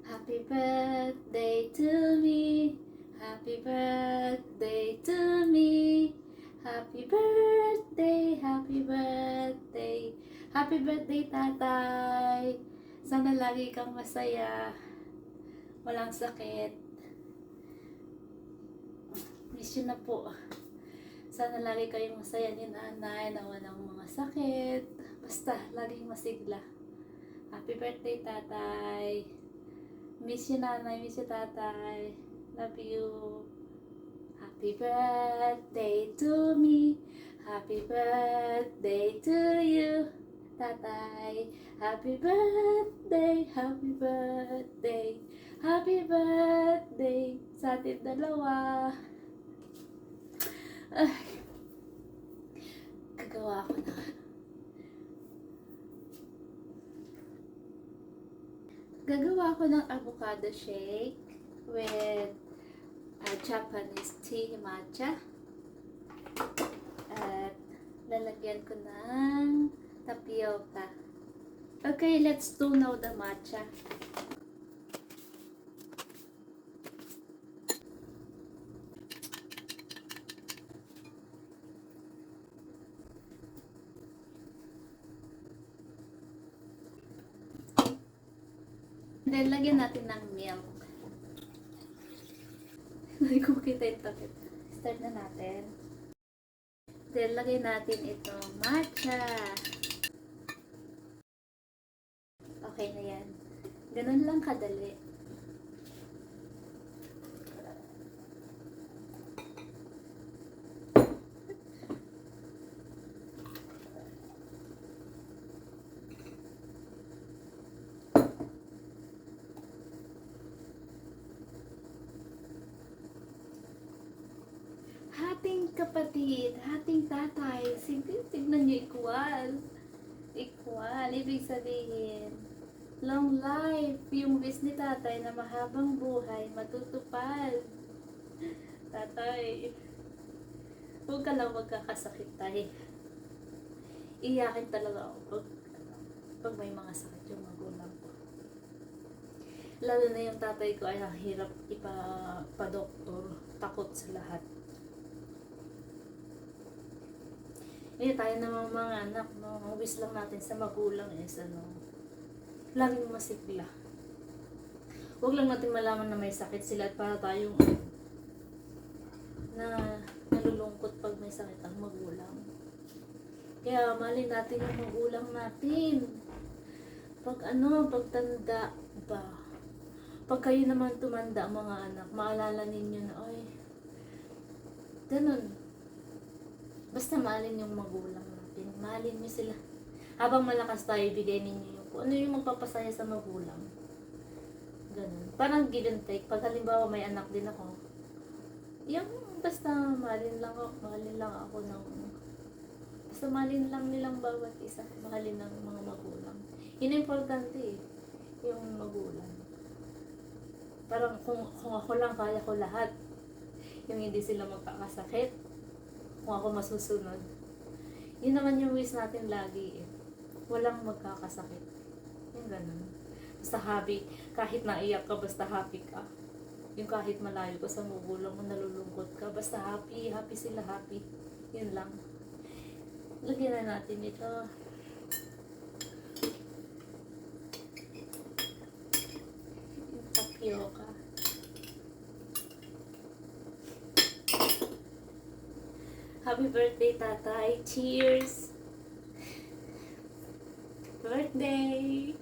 Happy birthday to me. Happy birthday to me. Happy birthday, happy birthday. Happy birthday, tatay. Sana lagi kang masaya. Walang sakit. Miss you na po. Sana lagi kayong masaya ni nanay na walang mga sakit. Basta, laging masigla. Happy birthday, tatay. Miss you, nanay. Miss you, tatay. Love you. Happy birthday to me. Happy birthday to you, tatay. Happy birthday, happy birthday. Happy birthday sa ating dalawa. Ay, gagawa ko na. Gagawa ko ng avocado shake with Japanese tea matcha. At lalagyan ko ng tapioca. Okay, let's do now the matcha. Then, lagyan natin ng milk. Hindi ko makita yung takip. Start na natin. Then, lagay natin itong matcha. Okay na yan. Ganun lang kadali. Hating kapatid, hating tatay, tignan nyo, equal. Equal, ibig sabihin, long life, yung wish ni tatay na mahabang buhay, matutupad. Tatay, huwag ka lang magkakasakit tayo. Iyakin talaga ako pag may mga sakit yung magulang ko. Lalo na yung tatay ko ay hirap ipa-doktor, takot sa lahat. Eh, tayo namang mga anak, no? Ang wish lang natin sa magulang is, laging masigla. Huwag lang natin malaman na may sakit sila at para tayong na nalulungkot pag may sakit ang magulang. Kaya mahalin natin yung magulang natin. Pagtanda ba? Pag kayo naman tumanda, mga anak, maalala ninyo na, ay, ganun. Basta mahalin yung magulang natin. Mahalin nyo sila. Habang malakas tayo, ibigay ninyo yung ano yung magpapasaya sa magulang. Ganun. Parang give and take. Pag halimbawa may anak din ako, yung basta mahalin lang ako ng basta mahalin lang nilang bawat isa. Mahalin ng mga magulang. Yun ang importante eh. Yung magulang. Parang kung ako lang, kaya ko lahat. Yung hindi sila magkakasakit. Kung ako masusunod. Yun naman yung wish natin lagi eh. Walang magkakasakit. Yung ganun. Basta happy. Kahit naiyak ka, basta happy ka. Yung kahit malayo ka sa magulang mo, nalulungkot ka, basta happy. Happy sila, happy. Yun lang. Lagyan na natin ito. Yung tapioca. Happy birthday, tatay. Cheers! Birthday!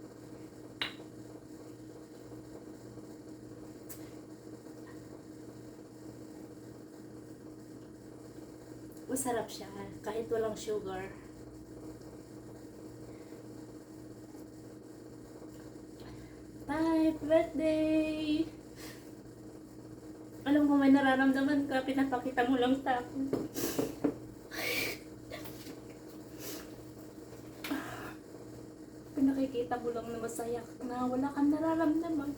Masarap siya. Kahit walang sugar. Happy birthday! Alam mo, may nararamdaman ka, pinapakita mo lang sa akin. Pinakikita mo lang na masaya na wala kang nararamdaman.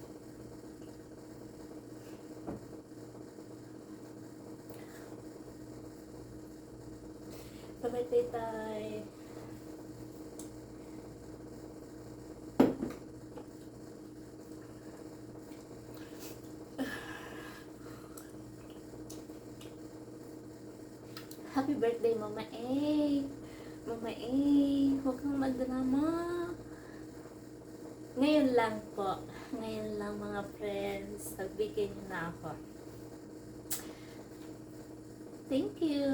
Bye-bye, tay. Happy birthday, Mama A. Mama A, huwag kang magdrama. Ngayon lang po. Ngayon lang mga friends. Nagbigay niyo na ako. Thank you.